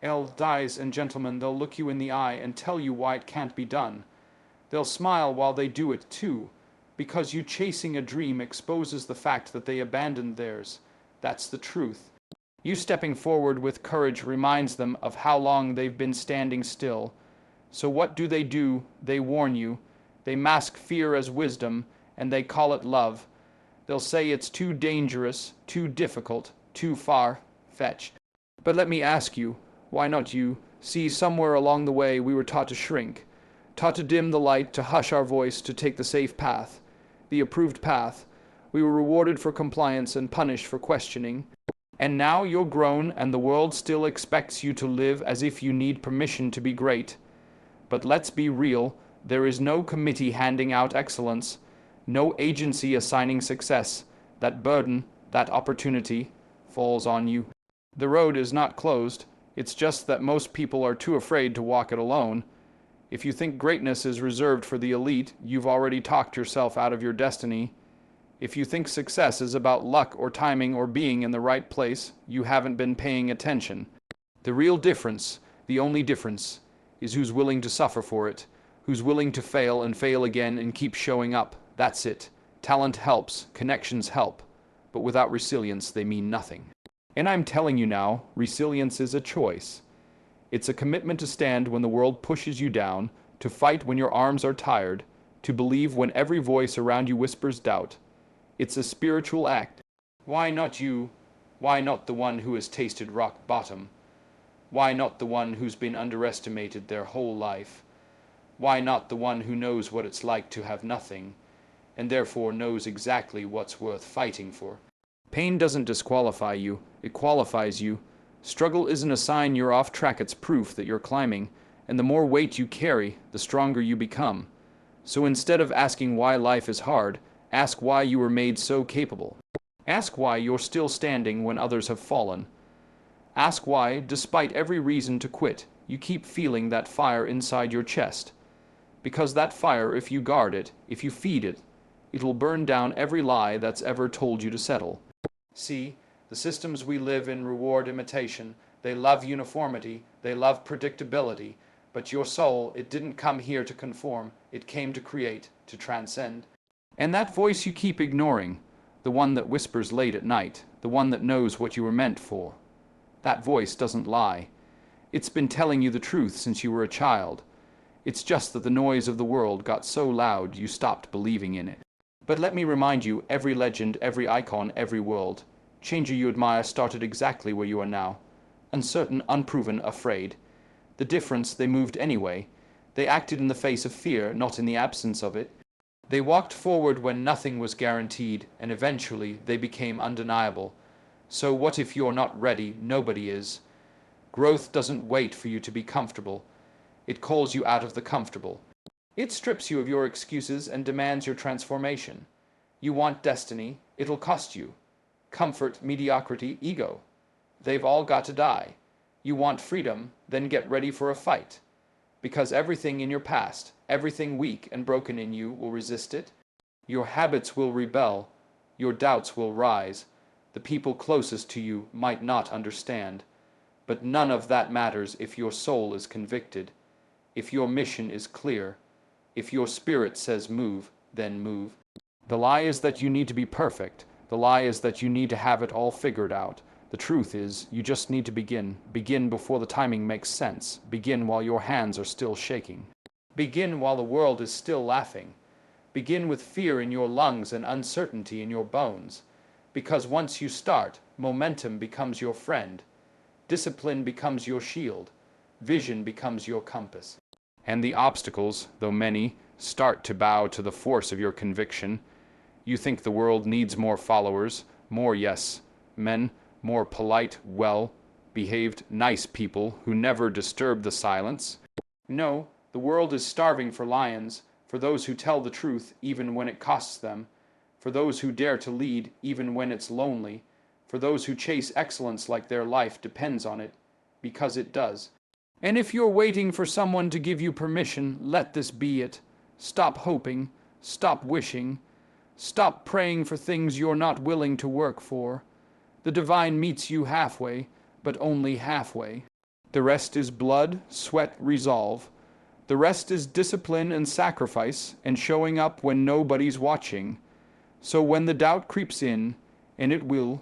Ladies and gentlemen, they'll look you in the eye and tell you why it can't be done. They'll smile while they do it too, because you chasing a dream exposes the fact that they abandoned theirs. That's the truth. You stepping forward with courage reminds them of how long they've been standing still. So what do? They warn you. They mask fear as wisdom, and they call it love. They'll say it's too dangerous, too difficult, too far-fetched. But let me ask you, why not you? See, somewhere along the way we were taught to shrink, taught to dim the light, to hush our voice, to take the safe path, the approved path. We were rewarded for compliance and punished for questioning. And now you're grown, and the world still expects you to live as if you need permission to be great. But let's be real, there is no committee handing out excellence, no agency assigning success. That burden, that opportunity, falls on you. The road is not closed, it's just that most people are too afraid to walk it alone. If you think greatness is reserved for the elite, you've already talked yourself out of your destiny. If you think success is about luck or timing or being in the right place, you haven't been paying attention. The real difference, the only difference, is who's willing to suffer for it, who's willing to fail and fail again and keep showing up. That's it. Talent helps, connections help, but without resilience they mean nothing. And I'm telling you now, resilience is a choice. It's a commitment to stand when the world pushes you down, to fight when your arms are tired, to believe when every voice around you whispers doubt. It's a spiritual act. Why not you? Why not the one who has tasted rock bottom? Why not the one who's been underestimated their whole life? Why not the one who knows what it's like to have nothing, and therefore knows exactly what's worth fighting for? Pain doesn't disqualify you, it qualifies you. Struggle isn't a sign you're off track, it's proof that you're climbing, and the more weight you carry, the stronger you become. So instead of asking why life is hard, ask why you were made so capable. Ask why you're still standing when others have fallen. Ask why, despite every reason to quit, you keep feeling that fire inside your chest. Because that fire, if you guard it, if you feed it, it'll burn down every lie that's ever told you to settle. See, the systems we live in reward imitation. They love uniformity, they love predictability. But your soul, it didn't come here to conform, it came to create, to transcend. And that voice you keep ignoring, the one that whispers late at night, the one that knows what you were meant for, that voice doesn't lie. It's been telling you the truth since you were a child. It's just that the noise of the world got so loud you stopped believing in it. But let me remind you, every legend, every icon, every world, changer you admire started exactly where you are now. Uncertain, unproven, afraid. The difference, they moved anyway. They acted in the face of fear, not in the absence of it. They walked forward when nothing was guaranteed, and eventually they became undeniable. So what if you're not ready? Nobody is. Growth doesn't wait for you to be comfortable. It calls you out of the comfortable. It strips you of your excuses and demands your transformation. You want destiny, it'll cost you. Comfort, mediocrity, ego. They've all got to die. You want freedom, then get ready for a fight. Because everything in your past, everything weak and broken in you will resist it. Your habits will rebel. Your doubts will rise. The people closest to you might not understand. But none of that matters if your soul is convicted. If your mission is clear. If your spirit says move, then move. The lie is that you need to be perfect. The lie is that you need to have it all figured out. The truth is, you just need to begin. Begin before the timing makes sense. Begin while your hands are still shaking. Begin while the world is still laughing. Begin with fear in your lungs and uncertainty in your bones. Because once you start, momentum becomes your friend. Discipline becomes your shield. Vision becomes your compass. And the obstacles, though many, start to bow to the force of your conviction. You think the world needs more followers, more, yes, men, more polite, well-behaved, nice people who never disturb the silence. No, the world is starving for lions, for those who tell the truth even when it costs them, for those who dare to lead even when it's lonely, for those who chase excellence like their life depends on it, because it does. And if you're waiting for someone to give you permission, let this be it. Stop hoping, stop wishing, stop praying for things you're not willing to work for. The divine meets you halfway, but only halfway. The rest is blood, sweat, resolve. The rest is discipline and sacrifice and showing up when nobody's watching. So when the doubt creeps in, and it will,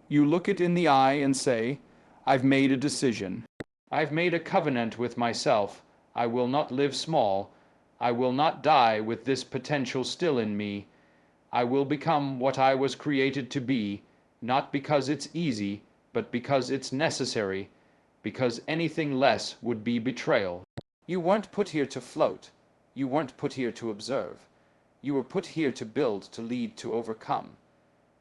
you look it in the eye and say, I've made a decision. I've made a covenant with myself. I will not live small. I will not die with this potential still in me. I will become what I was created to be, not because it's easy, but because it's necessary, because anything less would be betrayal. You weren't put here to float. You weren't put here to observe. You were put here to build, to lead, to overcome.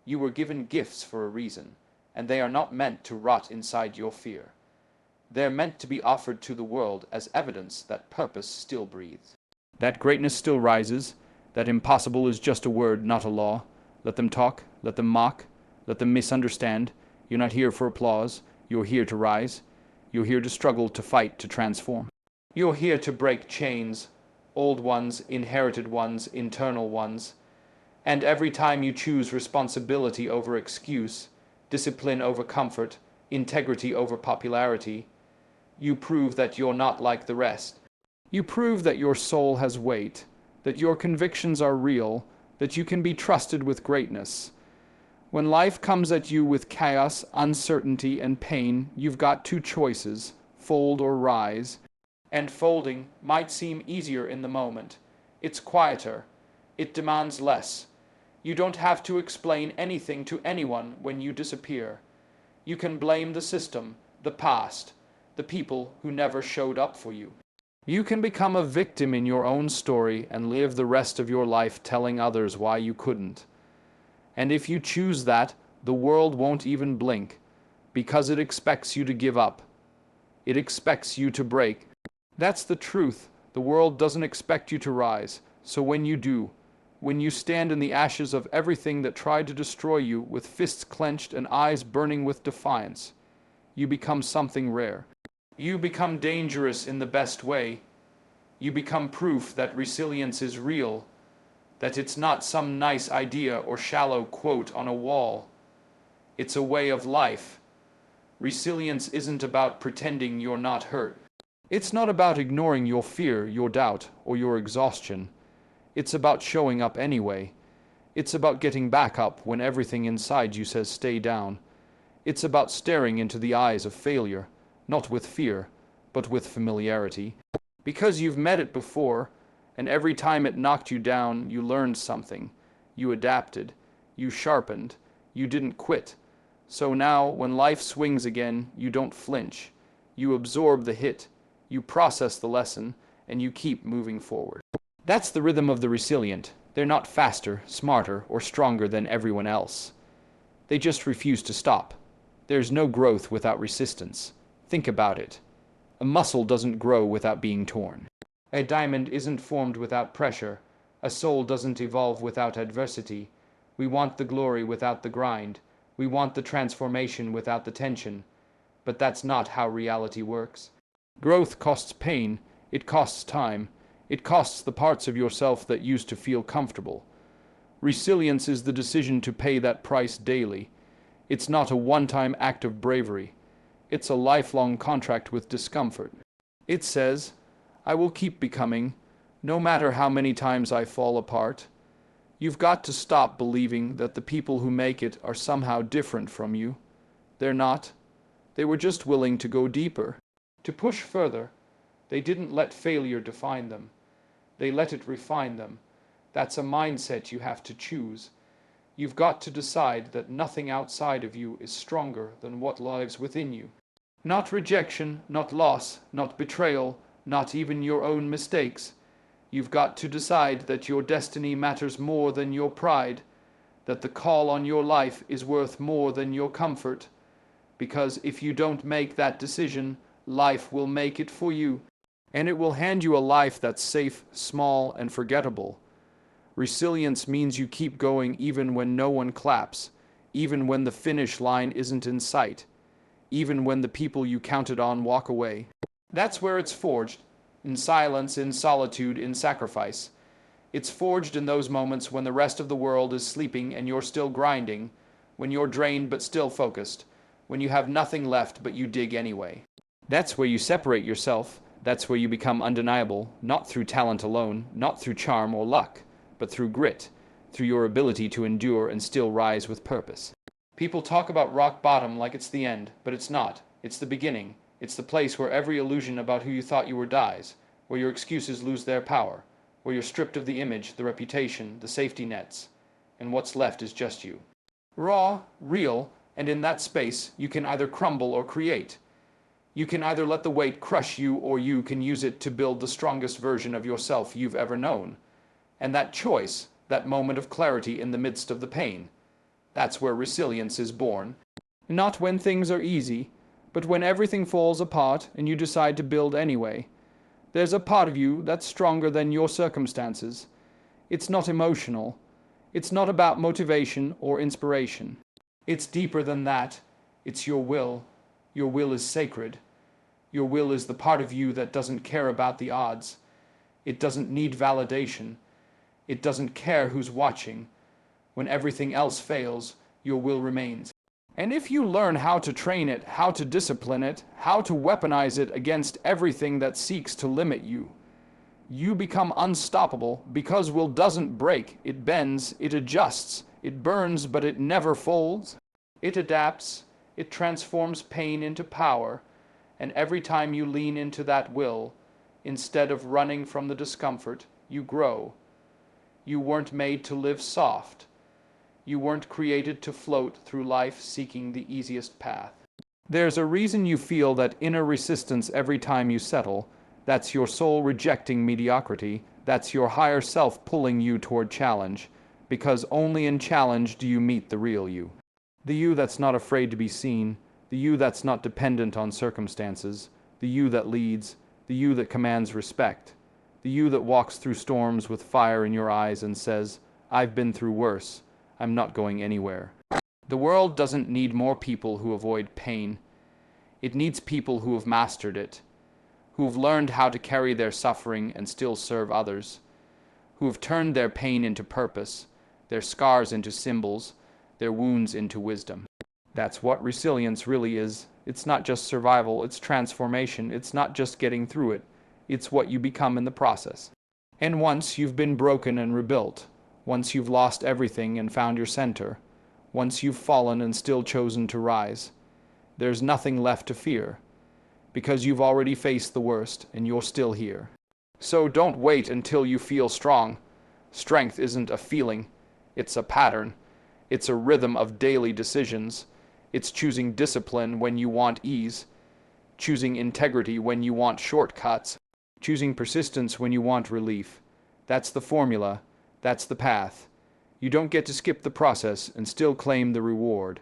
You were given gifts for a reason, and they are not meant to rot inside your fear. They're meant to be offered to the world as evidence that purpose still breathes. That greatness still rises, that impossible is just a word, not a law. Let them talk, let them mock, let them misunderstand. You're not here for applause. You're here to rise. You're here to struggle, to fight, to transform. You're here to break chains, old ones, inherited ones, internal ones. And every time you choose responsibility over excuse, discipline over comfort, integrity over popularity, you prove that you're not like the rest. You prove that your soul has weight, that your convictions are real, that you can be trusted with greatness. When life comes at you with chaos, uncertainty, and pain, you've got two choices, fold or rise. And folding might seem easier in the moment. It's quieter. It demands less. You don't have to explain anything to anyone when you disappear. You can blame the system, the past, the people who never showed up for you. You can become a victim in your own story and live the rest of your life telling others why you couldn't. And if you choose that, the world won't even blink, because it expects you to give up. It expects you to break. That's the truth. The world doesn't expect you to rise. So when you do, when you stand in the ashes of everything that tried to destroy you with fists clenched and eyes burning with defiance, you become something rare. You become dangerous in the best way. You become proof that resilience is real, that it's not some nice idea or shallow quote on a wall. It's a way of life. Resilience isn't about pretending you're not hurt. It's not about ignoring your fear, your doubt, or your exhaustion. It's about showing up anyway. It's about getting back up when everything inside you says stay down. It's about staring into the eyes of failure, not with fear, but with familiarity. Because you've met it before, and every time it knocked you down, you learned something. You adapted. You sharpened. You didn't quit. So now, when life swings again, you don't flinch. You absorb the hit. You process the lesson, and you keep moving forward. That's the rhythm of the resilient. They're not faster, smarter, or stronger than everyone else. They just refuse to stop. There's no growth without resistance. Think about it. A muscle doesn't grow without being torn. A diamond isn't formed without pressure. A soul doesn't evolve without adversity. We want the glory without the grind. We want the transformation without the tension. But that's not how reality works. Growth costs pain. It costs time. It costs the parts of yourself that used to feel comfortable. Resilience is the decision to pay that price daily. It's not a one-time act of bravery. It's a lifelong contract with discomfort. It says, I will keep becoming, no matter how many times I fall apart. You've got to stop believing that the people who make it are somehow different from you. They're not. They were just willing to go deeper, to push further. They didn't let failure define them. They let it refine them. That's a mindset you have to choose. You've got to decide that nothing outside of you is stronger than what lives within you. Not rejection, not loss, not betrayal, not even your own mistakes. You've got to decide that your destiny matters more than your pride, that the call on your life is worth more than your comfort. Because if you don't make that decision, life will make it for you. And it will hand you a life that's safe, small, and forgettable. Resilience means you keep going even when no one claps, even when the finish line isn't in sight, even when the people you counted on walk away. That's where it's forged, in silence, in solitude, in sacrifice. It's forged in those moments when the rest of the world is sleeping and you're still grinding, when you're drained but still focused, when you have nothing left but you dig anyway. That's where you separate yourself. That's where you become undeniable, not through talent alone, not through charm or luck, but through grit, through your ability to endure and still rise with purpose. People talk about rock bottom like it's the end, but it's not. It's the beginning. It's the place where every illusion about who you thought you were dies, where your excuses lose their power, where you're stripped of the image, the reputation, the safety nets, and what's left is just you. Raw, real, and in that space, you can either crumble or create. You can either let the weight crush you, or you can use it to build the strongest version of yourself you've ever known. And that choice, that moment of clarity in the midst of the pain, that's where resilience is born. Not when things are easy, but when everything falls apart and you decide to build anyway. There's a part of you that's stronger than your circumstances. It's not emotional. It's not about motivation or inspiration. It's deeper than that. It's your will. Your will is sacred. Your will is the part of you that doesn't care about the odds. It doesn't need validation. It doesn't care who's watching. When everything else fails, your will remains. And if you learn how to train it, how to discipline it, how to weaponize it against everything that seeks to limit you, you become unstoppable, because will doesn't break. It bends, it adjusts, it burns, but it never folds. It adapts, it transforms pain into power, and every time you lean into that will, instead of running from the discomfort, you grow. You weren't made to live soft. You weren't created to float through life seeking the easiest path. There's a reason you feel that inner resistance every time you settle. That's your soul rejecting mediocrity. That's your higher self pulling you toward challenge, because only in challenge do you meet the real you. The you that's not afraid to be seen, the you that's not dependent on circumstances, the you that leads, the you that commands respect, the you that walks through storms with fire in your eyes and says, "I've been through worse. I'm not going anywhere." The world doesn't need more people who avoid pain. It needs people who have mastered it, who have learned how to carry their suffering and still serve others, who have turned their pain into purpose, their scars into symbols, their wounds into wisdom. That's what resilience really is. It's not just survival, it's transformation. It's not just getting through it. It's what you become in the process. And once you've been broken and rebuilt, once you've lost everything and found your center, once you've fallen and still chosen to rise, there's nothing left to fear, because you've already faced the worst and you're still here. So don't wait until you feel strong. Strength isn't a feeling, it's a pattern. It's a rhythm of daily decisions. It's choosing discipline when you want ease, choosing integrity when you want shortcuts, choosing persistence when you want relief. That's the formula. That's the path. You don't get to skip the process and still claim the reward.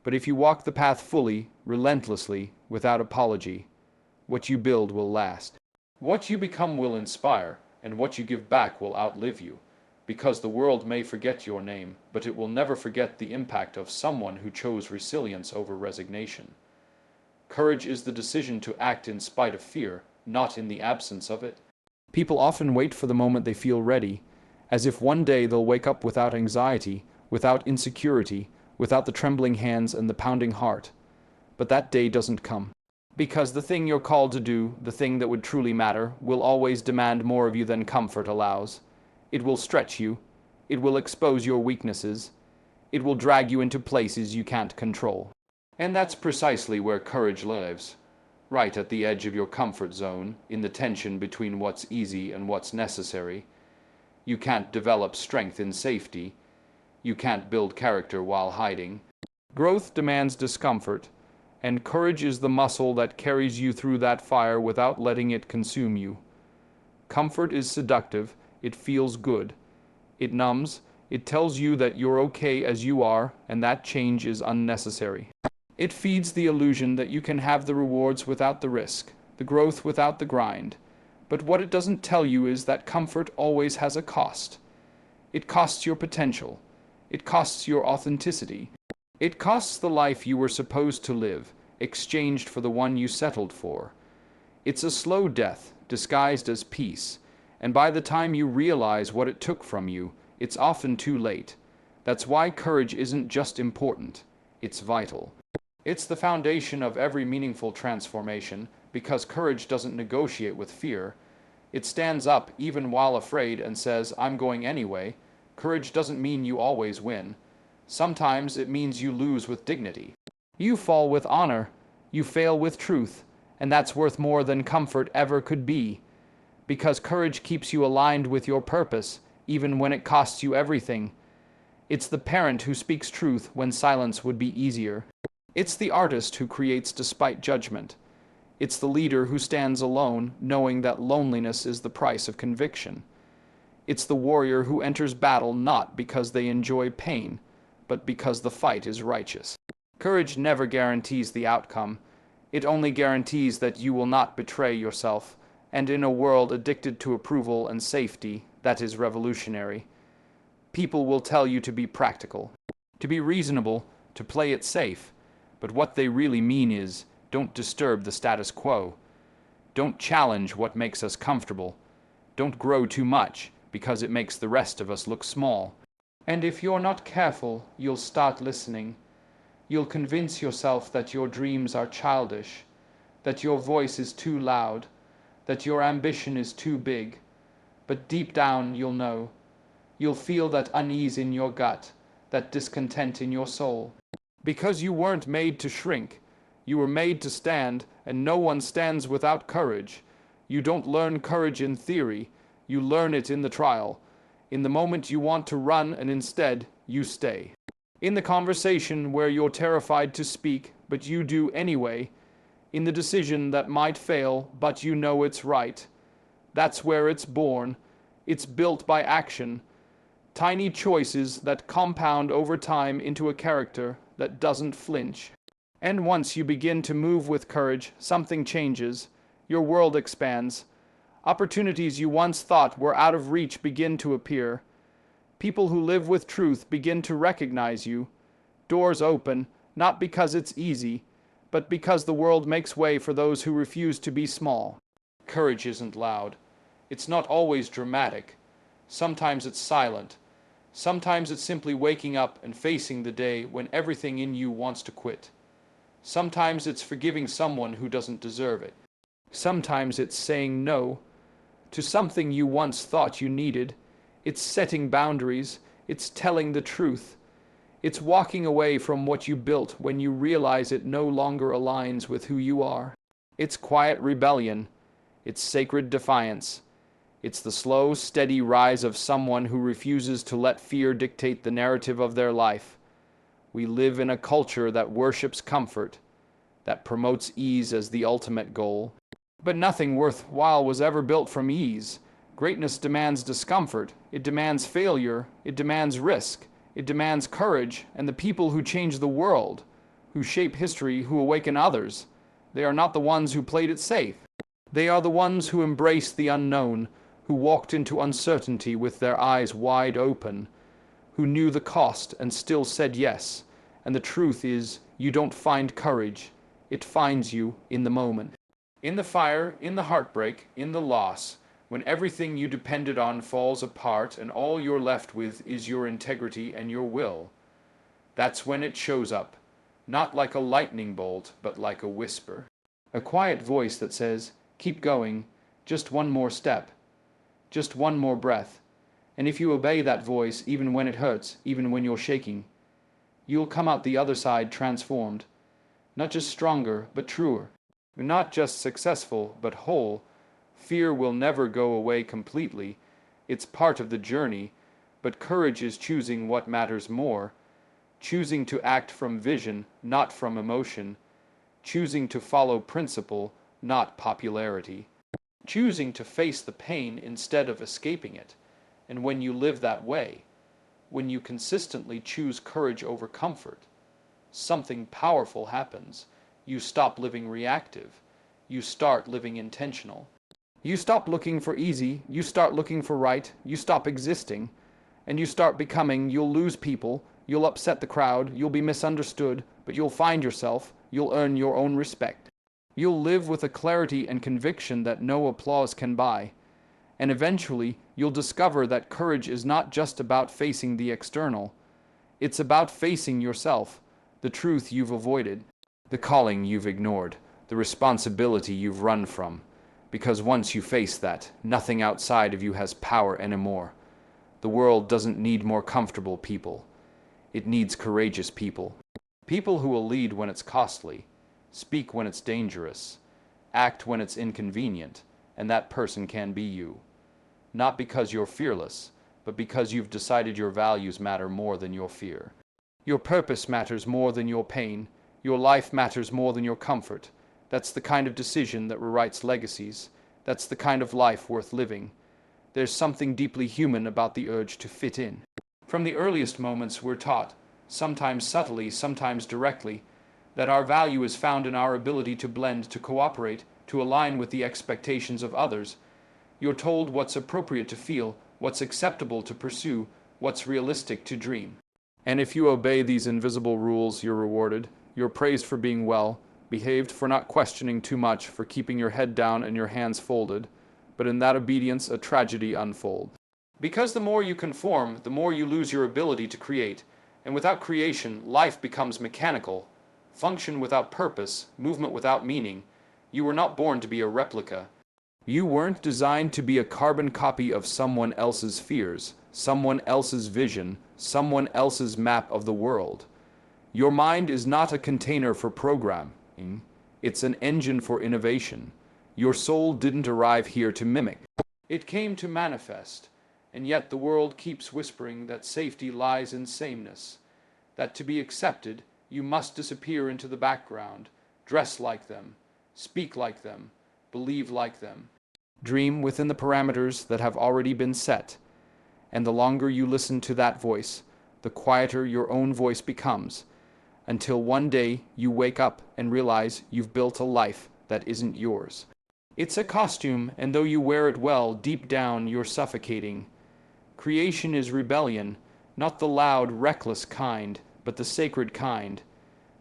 But if you walk the path fully, relentlessly, without apology, what you build will last. What you become will inspire, and what you give back will outlive you. Because the world may forget your name, but it will never forget the impact of someone who chose resilience over resignation. Courage is the decision to act in spite of fear, not in the absence of it. People often wait for the moment they feel ready, as if one day they'll wake up without anxiety, without insecurity, without the trembling hands and the pounding heart. But that day doesn't come. Because the thing you're called to do, the thing that would truly matter, will always demand more of you than comfort allows. It will stretch you. It will expose your weaknesses. It will drag you into places you can't control. And that's precisely where courage lives. Right at the edge of your comfort zone, in the tension between what's easy and what's necessary. You can't develop strength in safety. You can't build character while hiding. Growth demands discomfort, and courage is the muscle that carries you through that fire without letting it consume you. Comfort is seductive. It feels good. It numbs. It tells you that you're okay as you are, and that change is unnecessary. It feeds the illusion that you can have the rewards without the risk, the growth without the grind. But what it doesn't tell you is that comfort always has a cost. It costs your potential. It costs your authenticity. It costs the life you were supposed to live, exchanged for the one you settled for. It's a slow death, disguised as peace. And by the time you realize what it took from you, it's often too late. That's why courage isn't just important, it's vital. It's the foundation of every meaningful transformation, because courage doesn't negotiate with fear. It stands up even while afraid and says, I'm going anyway. Courage doesn't mean you always win. Sometimes it means you lose with dignity. You fall with honor. You fail with truth. And that's worth more than comfort ever could be. Because courage keeps you aligned with your purpose, even when it costs you everything. It's the parent who speaks truth when silence would be easier. It's the artist who creates despite judgment. It's the leader who stands alone, knowing that loneliness is the price of conviction. It's the warrior who enters battle not because they enjoy pain, but because the fight is righteous. Courage never guarantees the outcome. It only guarantees that you will not betray yourself, and in a world addicted to approval and safety, that is revolutionary. People will tell you to be practical, to be reasonable, to play it safe, but what they really mean is, don't disturb the status quo. Don't challenge what makes us comfortable. Don't grow too much, because it makes the rest of us look small. And if you're not careful, you'll start listening. You'll convince yourself that your dreams are childish, that your voice is too loud, that your ambition is too big. But deep down you'll know. You'll feel that unease in your gut, that discontent in your soul. Because you weren't made to shrink. You were made to stand, and no one stands without courage. You don't learn courage in theory. You learn it in the trial. In the moment you want to run, and instead, you stay. In the conversation where you're terrified to speak, but you do anyway. In the decision that might fail, but you know it's right. That's where it's born. It's built by action. Tiny choices that compound over time into a character that doesn't flinch. And once you begin to move with courage, something changes. Your world expands. Opportunities you once thought were out of reach begin to appear. People who live with truth begin to recognize you. Doors open, not because it's easy, but because the world makes way for those who refuse to be small. Courage isn't loud. It's not always dramatic. Sometimes it's silent. Sometimes it's simply waking up and facing the day when everything in you wants to quit. Sometimes it's forgiving someone who doesn't deserve it. Sometimes it's saying no to something you once thought you needed. It's setting boundaries. It's telling the truth. It's walking away from what you built when you realize it no longer aligns with who you are. It's quiet rebellion. It's sacred defiance. It's the slow, steady rise of someone who refuses to let fear dictate the narrative of their life. We live in a culture that worships comfort, that promotes ease as the ultimate goal. But nothing worthwhile was ever built from ease. Greatness demands discomfort. It demands failure. It demands risk. It demands courage and the people who change the world, who shape history, who awaken others. They are not the ones who played it safe. They are the ones who embraced the unknown, who walked into uncertainty with their eyes wide open, who knew the cost and still said yes. And the truth is, you don't find courage. It finds you in the moment. In the fire, in the heartbreak, in the loss, when everything you depended on falls apart and all you're left with is your integrity and your will. That's when it shows up, not like a lightning bolt, but like a whisper. A quiet voice that says, keep going, just one more step, just one more breath. And if you obey that voice, even when it hurts, even when you're shaking, you'll come out the other side transformed. Not just stronger, but truer. Not just successful, but whole. Fear will never go away completely. It's part of the journey, but courage is choosing what matters more. Choosing to act from vision, not from emotion. Choosing to follow principle, not popularity. Choosing to face the pain instead of escaping it. And when you live that way, when you consistently choose courage over comfort, something powerful happens. You stop living reactive. You start living intentional. You stop looking for easy. You start looking for right. You stop existing. And you start becoming. You'll lose people. You'll upset the crowd. You'll be misunderstood. But you'll find yourself. You'll earn your own respect. You'll live with a clarity and conviction that no applause can buy. And eventually, you'll discover that courage is not just about facing the external. It's about facing yourself, the truth you've avoided. the calling you've ignored, the responsibility you've run from. Because once you face that, nothing outside of you has power anymore. The world doesn't need more comfortable people. It needs courageous people. People who will lead when it's costly, speak when it's dangerous, act when it's inconvenient, and that person can be you. Not because you're fearless, but because you've decided your values matter more than your fear. Your purpose matters more than your pain. Your life matters more than your comfort. That's the kind of decision that rewrites legacies. That's the kind of life worth living. There's something deeply human about the urge to fit in. From the earliest moments we're taught, sometimes subtly, sometimes directly, that our value is found in our ability to blend, to cooperate, to align with the expectations of others. You're told what's appropriate to feel, what's acceptable to pursue, what's realistic to dream. And if you obey these invisible rules, you're rewarded. You're praised for being well, behaved for not questioning too much, for keeping your head down and your hands folded. But in that obedience, a tragedy unfolds. Because the more you conform, the more you lose your ability to create. And without creation, life becomes mechanical. Function without purpose, movement without meaning. You were not born to be a replica. You weren't designed to be a carbon copy of someone else's fears, someone else's vision, someone else's map of the world. Your mind is not a container for programming. It's an engine for innovation. Your soul didn't arrive here to mimic. It came to manifest. And yet the world keeps whispering that safety lies in sameness, that to be accepted, you must disappear into the background, dress like them, speak like them, believe like them. Dream within the parameters that have already been set, and the longer you listen to that voice, the quieter your own voice becomes, until one day you wake up and realize you've built a life that isn't yours. It's a costume, and though you wear it well, deep down you're suffocating. Creation is rebellion, not the loud, reckless kind, but the sacred kind.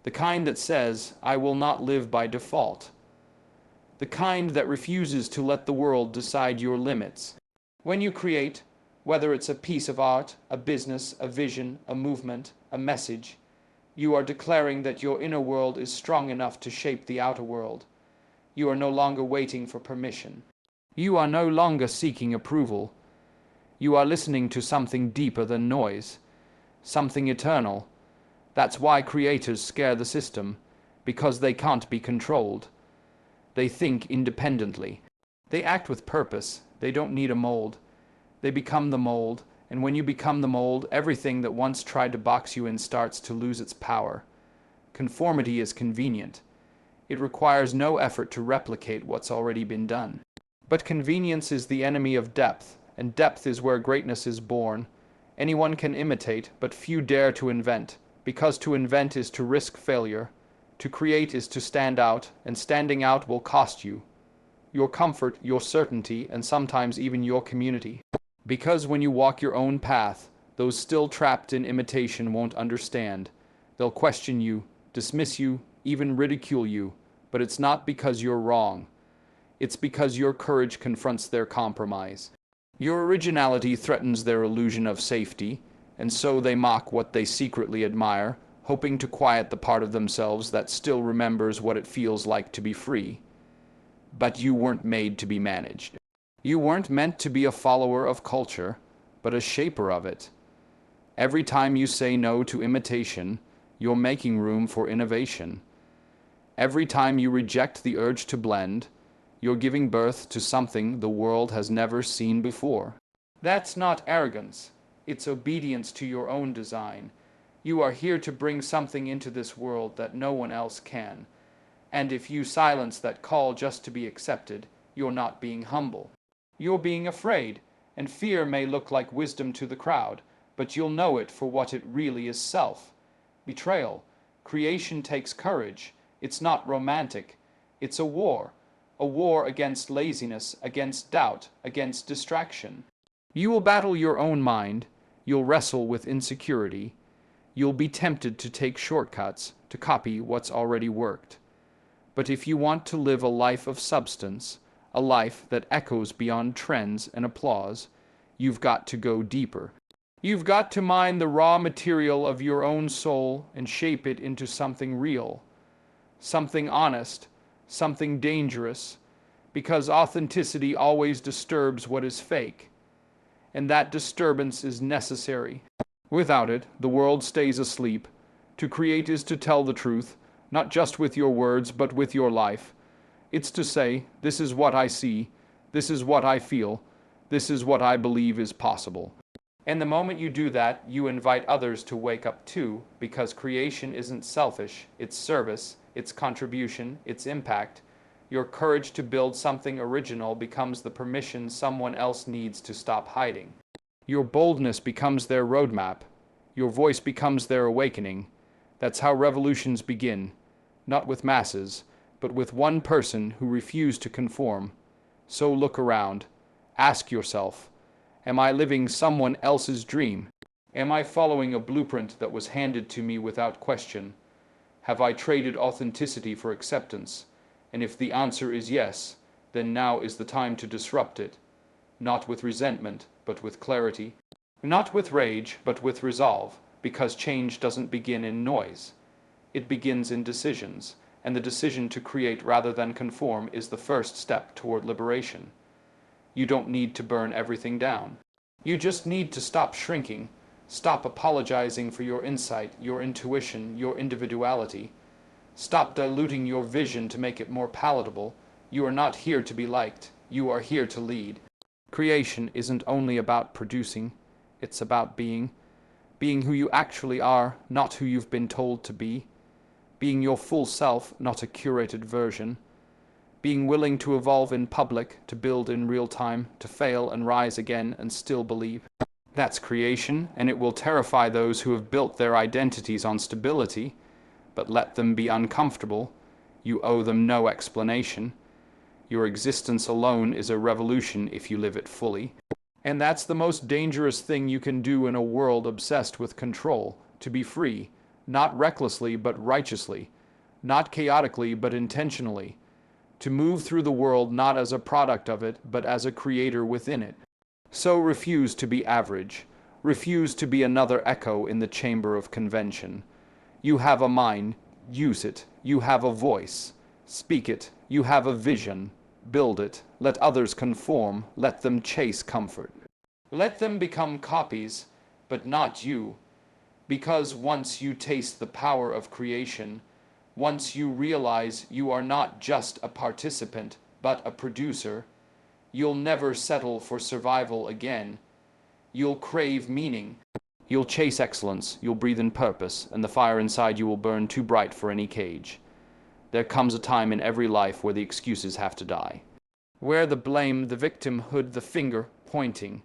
The kind that says, I will not live by default. The kind that refuses to let the world decide your limits. When you create, whether it's a piece of art, a business, a vision, a movement, a message, you are declaring that your inner world is strong enough to shape the outer world. You are no longer waiting for permission. You are no longer seeking approval. You are listening to something deeper than noise, something eternal. That's why creators scare the system, because they can't be controlled. They think independently. They act with purpose. They don't need a mold. They become the mold, and when you become the mold, everything that once tried to box you in starts to lose its power. Conformity is convenient. It requires no effort to replicate what's already been done. But convenience is the enemy of depth, and depth is where greatness is born. Anyone can imitate, but few dare to invent, because to invent is to risk failure. To create is to stand out, and standing out will cost you your comfort, your certainty, and sometimes even your community. Because when you walk your own path, those still trapped in imitation won't understand. They'll question you, dismiss you, even ridicule you, but it's not because you're wrong. It's because your courage confronts their compromise. Your originality threatens their illusion of safety, and so they mock what they secretly admire, hoping to quiet the part of themselves that still remembers what it feels like to be free. But you weren't made to be managed. You weren't meant to be a follower of culture, but a shaper of it. Every time you say no to imitation, you're making room for innovation. Every time you reject the urge to blend, you're giving birth to something the world has never seen before. That's not arrogance. It's obedience to your own design. You are here to bring something into this world that no one else can. And if you silence that call just to be accepted, you're not being humble. You're being afraid, and fear may look like wisdom to the crowd, but you'll know it for what it really is: self. Betrayal. Creation takes courage. It's not romantic. It's a war against laziness, against doubt, against distraction. You will battle your own mind. You'll wrestle with insecurity. You'll be tempted to take shortcuts, to copy what's already worked. But if you want to live a life of substance, a life that echoes beyond trends and applause, you've got to go deeper. You've got to mine the raw material of your own soul and shape it into something real. something honest, something dangerous, because authenticity always disturbs what is fake, and that disturbance is necessary. Without it, the world stays asleep. To create is to tell the truth, not just with your words, but with your life. It's to say, this is what I see, this is what I feel, this is what I believe is possible. And the moment you do that, you invite others to wake up too, because creation isn't selfish, it's service, it's contribution, it's impact. Your courage to build something original becomes the permission someone else needs to stop hiding. Your boldness becomes their roadmap. Your voice becomes their awakening. That's how revolutions begin, not with masses, but with one person who refused to conform. So look around. Ask yourself, am I living someone else's dream? Am I following a blueprint that was handed to me without question? Have I traded authenticity for acceptance? And if the answer is yes, then now is the time to disrupt it. Not with resentment, but with clarity. Not with rage, but with resolve, because change doesn't begin in noise. It begins in decisions, and the decision to create rather than conform is the first step toward liberation. You don't need to burn everything down. You just need to stop shrinking, stop apologizing for your insight, your intuition, your individuality. Stop diluting your vision to make it more palatable. You are not here to be liked. You are here to lead. Creation isn't only about producing, it's about being. Being who you actually are, not who you've been told to be. Being your full self, not a curated version. Being willing to evolve in public, to build in real time, to fail and rise again and still believe. That's creation, and it will terrify those who have built their identities on stability. But let them be uncomfortable. You owe them no explanation. Your existence alone is a revolution if you live it fully. And that's the most dangerous thing you can do in a world obsessed with control, to be free, not recklessly but righteously, not chaotically but intentionally, to move through the world not as a product of it, but as a creator within it. So refuse to be average. Refuse to be another echo in the chamber of convention. You have a mind, use it. You have a voice, speak it. You have a vision, build it. Let others conform, let them chase comfort. Let them become copies, but not you. Because once you taste the power of creation, once you realize you are not just a participant, but a producer, you'll never settle for survival again. You'll crave meaning. You'll chase excellence, you'll breathe in purpose, and the fire inside you will burn too bright for any cage. There comes a time in every life where the excuses have to die. Where the blame, the victimhood, the finger pointing.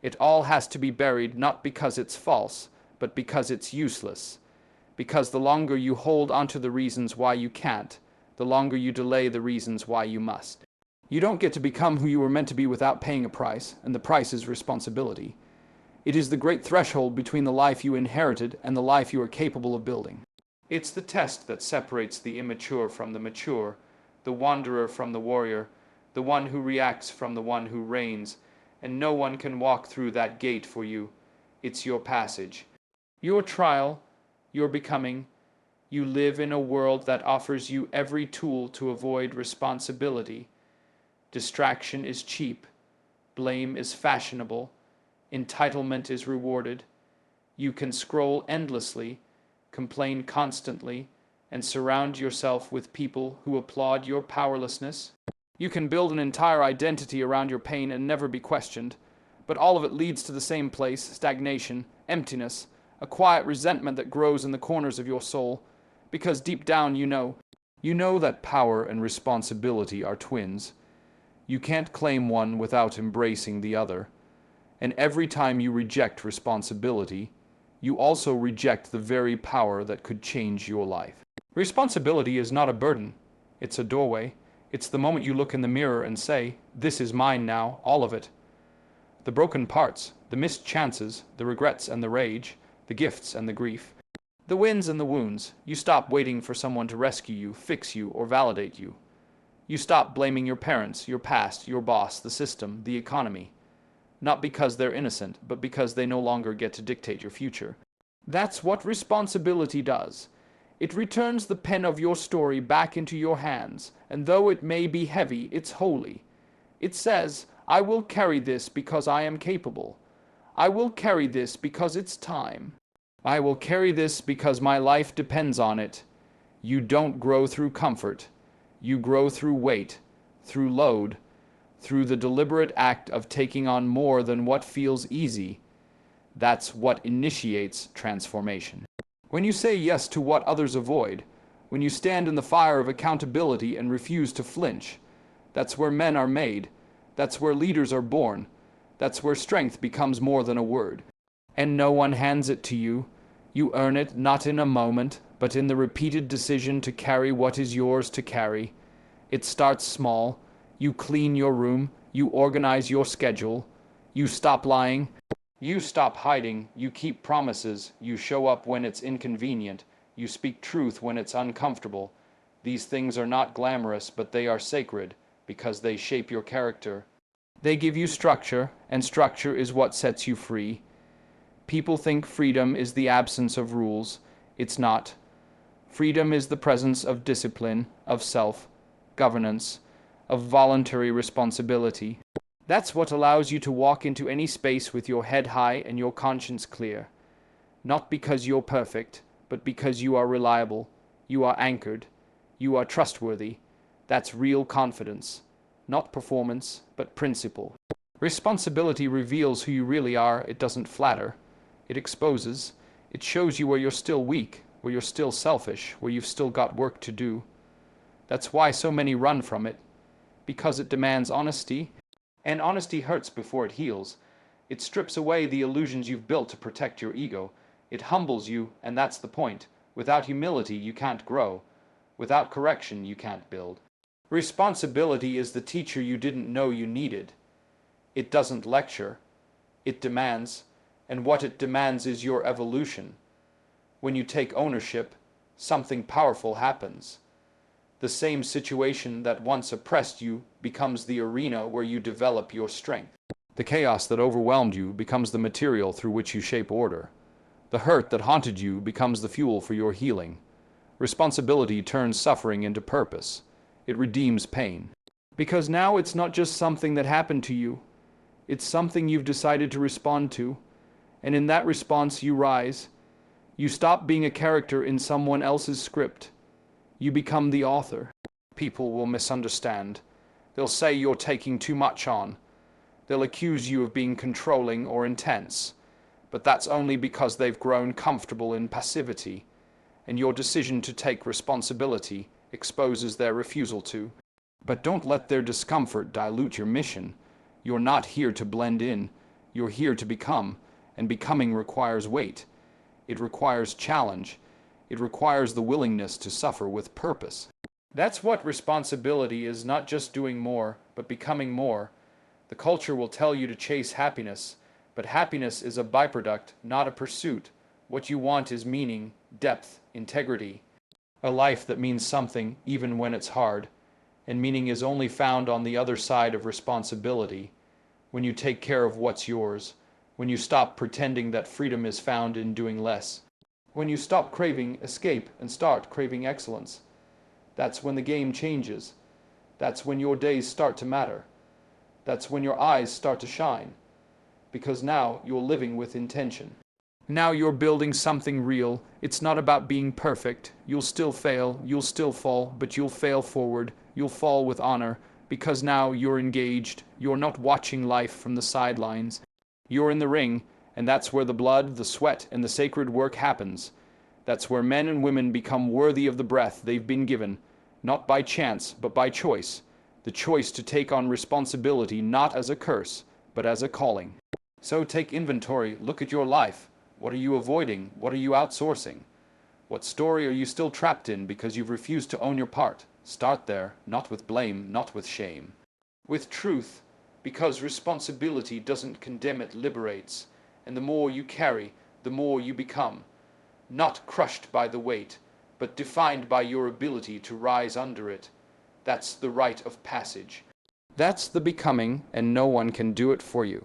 It all has to be buried, not because it's false, but because it's useless. Because the longer you hold onto the reasons why you can't, the longer you delay the reasons why you must. You don't get to become who you were meant to be without paying a price, and the price is responsibility. It is the great threshold between the life you inherited and the life you are capable of building. It's the test that separates the immature from the mature, the wanderer from the warrior, the one who reacts from the one who reigns, and no one can walk through that gate for you. It's your passage. Your trial, your becoming. You live in a world that offers you every tool to avoid responsibility. Distraction is cheap. Blame is fashionable. Entitlement is rewarded. You can scroll endlessly, complain constantly, and surround yourself with people who applaud your powerlessness. You can build an entire identity around your pain and never be questioned, but all of it leads to the same place: stagnation, emptiness, a quiet resentment that grows in the corners of your soul, because deep down you know that power and responsibility are twins. You can't claim one without embracing the other. And every time you reject responsibility, you also reject the very power that could change your life. Responsibility is not a burden. It's a doorway. It's the moment you look in the mirror and say, "This is mine now, all of it." The broken parts, the missed chances, the regrets and the rage, the gifts and the grief, the wins and the wounds. You stop waiting for someone to rescue you, fix you, or validate you. You stop blaming your parents, your past, your boss, the system, the economy. Not because they're innocent, but because they no longer get to dictate your future. That's what responsibility does. It returns the pen of your story back into your hands, and though it may be heavy, it's holy. It says, I will carry this because I am capable. I will carry this because it's time. I will carry this because my life depends on it. You don't grow through comfort. You grow through weight, through load, through the deliberate act of taking on more than what feels easy. That's what initiates transformation. When you say yes to what others avoid, when you stand in the fire of accountability and refuse to flinch, that's where men are made. That's where leaders are born. That's where strength becomes more than a word. And no one hands it to you. You earn it not in a moment, but in the repeated decision to carry what is yours to carry. It starts small. You clean your room. You organize your schedule. You stop lying. You stop hiding. You keep promises. You show up when it's inconvenient. You speak truth when it's uncomfortable. These things are not glamorous, but they are sacred because they shape your character. They give you structure, and structure is what sets you free. People think freedom is the absence of rules. It's not. Freedom is the presence of discipline, of self-governance, of voluntary responsibility. That's what allows you to walk into any space with your head high and your conscience clear. Not because you're perfect, but because you are reliable, you are anchored, you are trustworthy. That's real confidence. Not performance, but principle. Responsibility reveals who you really are. It doesn't flatter. It exposes. It shows you where you're still weak, where you're still selfish, where you've still got work to do. That's why so many run from it. Because it demands honesty. And honesty hurts before it heals. It strips away the illusions you've built to protect your ego. It humbles you, and that's the point. Without humility, you can't grow. Without correction, you can't build. Responsibility is the teacher you didn't know you needed. It doesn't lecture. It demands, and what it demands is your evolution. When you take ownership, something powerful happens. The same situation that once oppressed you becomes the arena where you develop your strength. The chaos that overwhelmed you becomes the material through which you shape order. The hurt that haunted you becomes the fuel for your healing. Responsibility turns suffering into purpose. It redeems pain. Because now it's not just something that happened to you. It's something you've decided to respond to. And in that response you rise. You stop being a character in someone else's script. You become the author. People will misunderstand. They'll say you're taking too much on. They'll accuse you of being controlling or intense. But that's only because they've grown comfortable in passivity. And your decision to take responsibility exposes their refusal to. But don't let their discomfort dilute your mission. You're not here to blend in. You're here to become. And becoming requires weight. It requires challenge. It requires the willingness to suffer with purpose. That's what responsibility is, not just doing more, but becoming more. The culture will tell you to chase happiness, but happiness is a byproduct, not a pursuit. What you want is meaning, depth, integrity. A life that means something even when it's hard. And meaning is only found on the other side of responsibility. When you take care of what's yours. When you stop pretending that freedom is found in doing less. When you stop craving escape and start craving excellence. That's when the game changes. That's when your days start to matter. That's when your eyes start to shine. Because now you're living with intention. Now you're building something real. It's not about being perfect. You'll still fail, you'll still fall, but you'll fail forward. You'll fall with honor. Because now you're engaged. You're not watching life from the sidelines. You're in the ring. And that's where the blood, the sweat, and the sacred work happens. That's where men and women become worthy of the breath they've been given, not by chance, but by choice. The choice to take on responsibility not as a curse, but as a calling. So take inventory, look at your life. What are you avoiding? What are you outsourcing? What story are you still trapped in because you've refused to own your part? Start there, not with blame, not with shame. With truth, because responsibility doesn't condemn, it liberates. And the more you carry, the more you become. Not crushed by the weight, but defined by your ability to rise under it. That's the rite of passage. That's the becoming, and no one can do it for you.